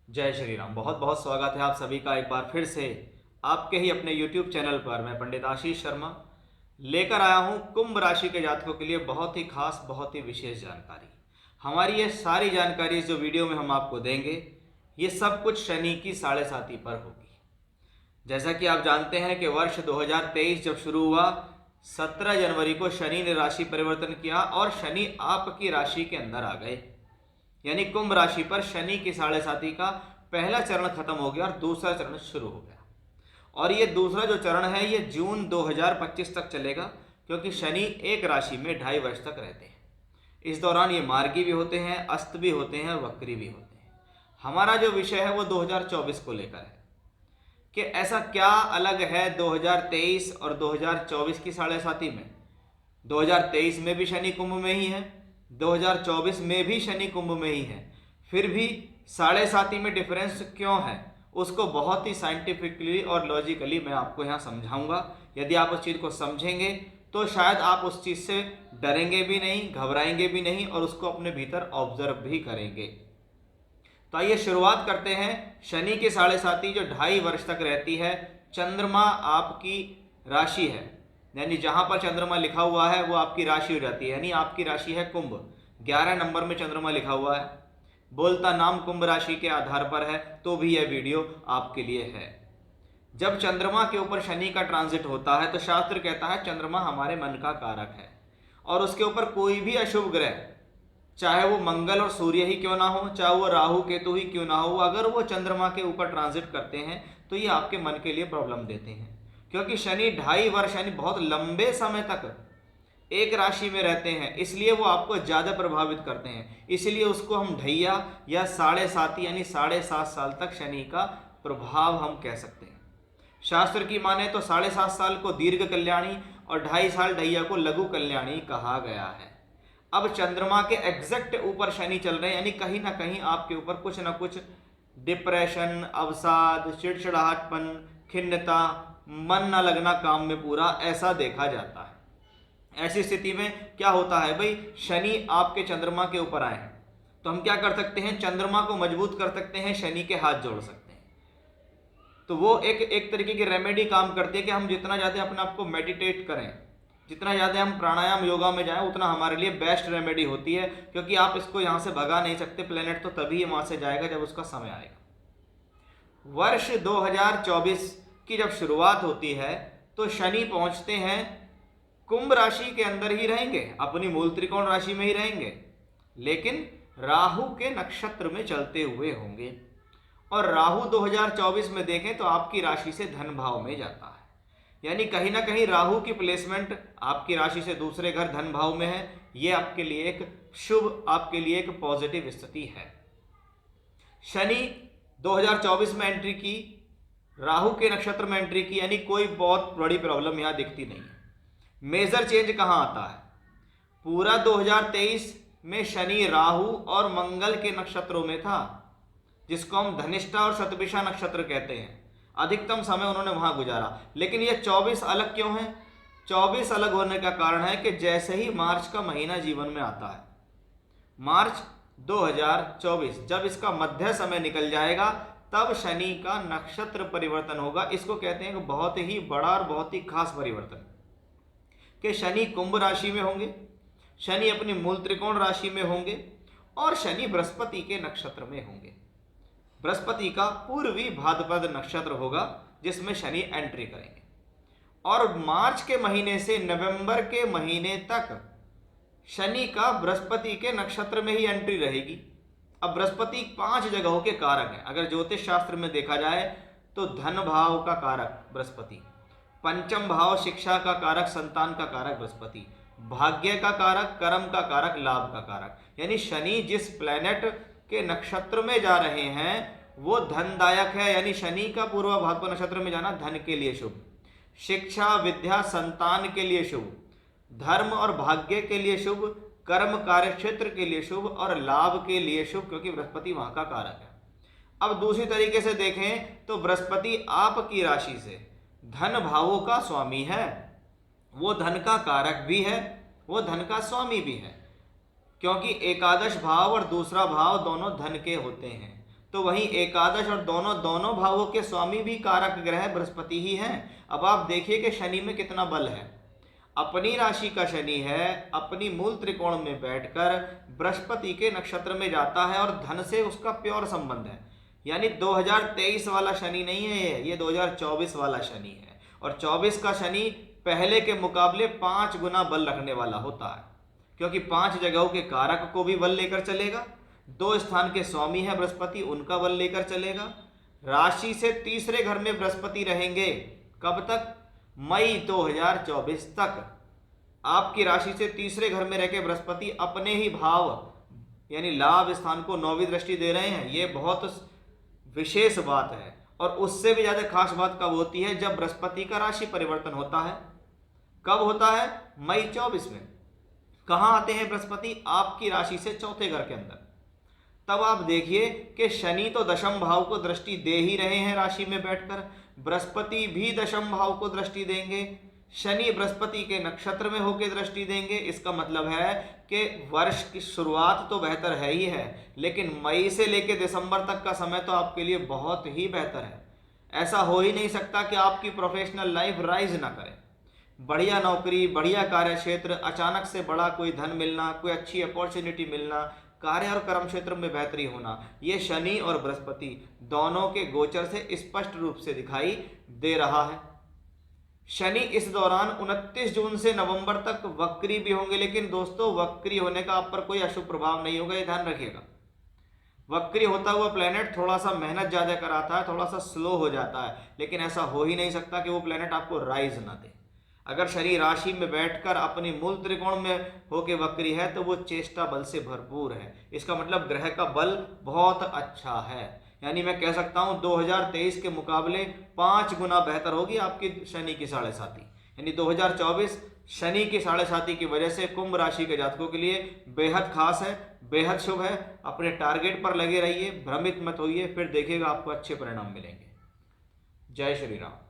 जय श्री राम। बहुत बहुत स्वागत है आप सभी का एक बार फिर से आपके ही अपने YouTube चैनल पर। मैं पंडित आशीष शर्मा लेकर आया हूँ कुंभ राशि के जातकों के लिए बहुत ही खास, बहुत ही विशेष जानकारी। हमारी ये सारी जानकारी जो वीडियो में हम आपको देंगे, ये सब कुछ शनि की साढ़े साती पर होगी। जैसा कि आप जानते हैं कि वर्ष 2023 जब शुरू हुआ, 17 जनवरी को शनि ने राशि परिवर्तन किया और शनि आपकी राशि के अंदर आ गए। यानी कुंभ राशि पर शनि की साढ़े साती का पहला चरण खत्म हो गया और दूसरा चरण शुरू हो गया। और ये दूसरा जो चरण है ये जून 2025 तक चलेगा, क्योंकि शनि एक राशि में 2.5 वर्ष तक रहते हैं। इस दौरान ये मार्गी भी होते हैं, अस्त भी होते हैं, वक्री भी होते हैं। हमारा जो विषय है वो 2024 को लेकर है कि ऐसा क्या अलग है 2023 और 2024 की साढ़े साती में। 2023 में भी शनि कुंभ में ही है, 2024 में भी शनि कुंभ में ही है, फिर भी साढ़े साती में डिफरेंस क्यों है उसको बहुत ही साइंटिफिकली और लॉजिकली मैं आपको यहाँ समझाऊंगा। यदि आप उस चीज़ को समझेंगे तो शायद आप उस चीज़ से डरेंगे भी नहीं, घबराएंगे भी नहीं और उसको अपने भीतर ऑब्जर्व भी करेंगे। तो आइए शुरुआत करते हैं। शनि की साढ़े साती जो 2.5 वर्ष तक रहती है, चंद्रमा आपकी राशि है, यानी जहां पर चंद्रमा लिखा हुआ है वो आपकी राशि हो जाती है। यानी आपकी राशि है कुंभ, 11 नंबर में चंद्रमा लिखा हुआ है, बोलता नाम कुंभ राशि के आधार पर है, तो भी यह वीडियो आपके लिए है। जब चंद्रमा के ऊपर शनि का ट्रांजिट होता है तो शास्त्र कहता है चंद्रमा हमारे मन का कारक है, और उसके ऊपर कोई भी अशुभ ग्रह, चाहे वो मंगल और सूर्य ही क्यों ना हो, चाहे वो राहु केतु ही क्यों ना हो, अगर वो चंद्रमा के ऊपर ट्रांजिट करते हैं तो ये आपके मन के लिए प्रॉब्लम देते हैं। क्योंकि शनि 2.5 वर्ष यानी बहुत लंबे समय तक एक राशि में रहते हैं, इसलिए वो आपको ज़्यादा प्रभावित करते हैं। इसलिए उसको हम ढैया या साढ़े साती यानी 7.5 साल तक शनि का प्रभाव हम कह सकते हैं। शास्त्र की माने तो 7.5 साल को दीर्घ कल्याणी और 2.5 साल ढैया को लघु कल्याणी कहा गया है। अब चंद्रमा के एग्जैक्ट ऊपर शनि चल रहे हैं, यानी कहीं ना कहीं आपके ऊपर कुछ ना कुछ डिप्रेशन, अवसाद, चिड़चिड़ाहटपन, खिन्नता, मन न लगना काम में पूरा, ऐसा देखा जाता है। ऐसी स्थिति में क्या होता है भाई, शनि आपके चंद्रमा के ऊपर आए हैं तो हम क्या कर सकते हैं, चंद्रमा को मजबूत कर सकते हैं, शनि के हाथ जोड़ सकते हैं। तो वो एक तरीके की रेमेडी काम करती है कि हम जितना ज़्यादा अपने आप को मेडिटेट करें, जितना ज़्यादा हम प्राणायाम योगा में जाएं, उतना हमारे लिए बेस्ट रेमेडी होती है। क्योंकि आप इसको यहाँ से भगा नहीं सकते, प्लेनेट तो तभी वहाँ से जाएगा जब उसका समय आएगा। वर्ष 2024 की जब शुरुआत होती है तो शनि पहुँचते हैं कुंभ राशि के अंदर ही रहेंगे, अपनी मूल त्रिकोण राशि में ही रहेंगे, लेकिन राहु के नक्षत्र में चलते हुए होंगे। और राहु 2024 में देखें तो आपकी राशि से धन भाव में जाता है, यानी कहीं ना कहीं राहु की प्लेसमेंट आपकी राशि से दूसरे घर धन भाव में है। ये आपके लिए एक शुभ, आपके लिए एक पॉजिटिव स्थिति है। शनि 2024 में एंट्री की, राहु के नक्षत्र में एंट्री की, यानी कोई बहुत बड़ी प्रॉब्लम यहाँ दिखती नहीं है। मेजर चेंज कहाँ आता है, पूरा 2023 में शनि राहु और मंगल के नक्षत्रों में था, जिसको हम धनिष्ठा और शतभिषा नक्षत्र कहते हैं। अधिकतम समय उन्होंने वहां गुजारा। लेकिन ये 24 अलग क्यों है, 24 अलग होने का कारण है कि जैसे ही मार्च का महीना जीवन में आता है, मार्च 2024 जब इसका मध्य समय निकल जाएगा तब शनि का नक्षत्र परिवर्तन होगा। इसको कहते हैं कि बहुत ही बड़ा और बहुत ही खास परिवर्तन, कि शनि कुंभ राशि में होंगे, शनि अपनी मूल त्रिकोण राशि में होंगे और शनि बृहस्पति के नक्षत्र में होंगे। बृहस्पति का पूर्वी भाद्रपद नक्षत्र होगा जिसमें शनि एंट्री करेंगे। और मार्च के महीने से नवंबर के महीने तक शनि का बृहस्पति के नक्षत्र में ही एंट्री रहेगी। अब बृहस्पति 5 जगहों के कारक हैं। अगर ज्योतिष शास्त्र में देखा जाए तो धन भाव का कारक बृहस्पति, पंचम भाव शिक्षा का कारक, संतान का कारक बृहस्पति, भाग्य का कारक, कर्म का कारक, लाभ का कारक। यानी शनि जिस प्लेनेट के नक्षत्र में जा रहे हैं वो धनदायक है, यानी शनि का पूर्व भाद्रपद नक्षत्र में जाना धन के लिए शुभ, शिक्षा, विद्या, संतान के लिए शुभ, धर्म और भाग्य के लिए शुभ, कर्म कार्य क्षेत्र के लिए शुभ और लाभ के लिए शुभ, क्योंकि बृहस्पति वहां का कारक है। अब दूसरी तरीके से देखें तो बृहस्पति आपकी राशि से धन भावों का स्वामी है, वो धन का कारक भी है, वो धन का स्वामी भी है, क्योंकि एकादश भाव और दूसरा भाव दोनों धन के होते हैं। तो वहीं एकादश और दोनों भावों के स्वामी भी कारक ग्रह बृहस्पति ही हैं। अब आप देखिए कि शनि में कितना बल है। अपनी राशि का शनि है, अपनी मूल त्रिकोण में बैठकर बृहस्पति के नक्षत्र में जाता है और धन से उसका प्योर संबंध है। यानी 2023 वाला शनि नहीं है ये 2024 वाला शनि है। और 24 का शनि पहले के मुकाबले 5 गुना बल रखने वाला होता है, क्योंकि 5 जगहों के कारक को भी बल लेकर चलेगा। 2 स्थान के स्वामी है बृहस्पति, उनका बल लेकर चलेगा। राशि से तीसरे घर में बृहस्पति रहेंगे कब तक? मई 2024 तक। आपकी राशि से तीसरे घर में रहकर बृहस्पति अपने ही भाव यानी लाभ स्थान को 9वीं दृष्टि दे रहे हैं। ये बहुत विशेष बात है। और उससे भी ज्यादा खास बात कब होती है? जब बृहस्पति का राशि परिवर्तन होता है। कब होता है? मई 24 में। कहां आते हैं बृहस्पति? आपकी राशि से चौथे घर के अंदर। तब आप देखिए कि शनि तो दशम भाव को दृष्टि दे ही रहे हैं राशि में बैठकर, बृहस्पति भी दशम भाव को दृष्टि देंगे, शनि बृहस्पति के नक्षत्र में होकर दृष्टि देंगे। इसका मतलब है कि वर्ष की शुरुआत तो बेहतर है ही है, लेकिन मई से लेकर दिसंबर तक का समय तो आपके लिए बहुत ही बेहतर है। ऐसा हो ही नहीं सकता कि आपकी प्रोफेशनल लाइफ राइज ना करे। बढ़िया नौकरी, बढ़िया कार्य क्षेत्र, अचानक से बड़ा कोई धन मिलना, कोई अच्छी अपॉर्चुनिटी मिलना, कार्य और कर्म क्षेत्र में बेहतरी होना, ये शनि और बृहस्पति दोनों के गोचर से स्पष्ट रूप से दिखाई दे रहा है। शनि इस दौरान 29 जून से नवंबर तक वक्री भी होंगे, लेकिन दोस्तों वक्री होने का आप पर कोई अशुभ प्रभाव नहीं होगा, ये ध्यान रखिएगा। वक्री होता हुआ प्लेनेट थोड़ा सा मेहनत ज्यादा कराता है, थोड़ा सा स्लो हो जाता है, लेकिन ऐसा हो ही नहीं सकता कि वो प्लेनेट आपको राइज ना दे। अगर शनि राशि में बैठकर अपनी मूल त्रिकोण में होके वक्री है तो वो चेष्टा बल से भरपूर है। इसका मतलब ग्रह का बल बहुत अच्छा है। यानी मैं कह सकता हूं 2023 के मुकाबले 5 गुना बेहतर होगी आपकी शनि की साढ़े साती। यानी 2024 शनि की साढ़े साती की वजह से कुंभ राशि के जातकों के लिए बेहद खास है, बेहद शुभ है। अपने टारगेट पर लगे रहिए, भ्रमित मत होइए, फिर देखिएगा आपको अच्छे परिणाम मिलेंगे। जय श्री राम।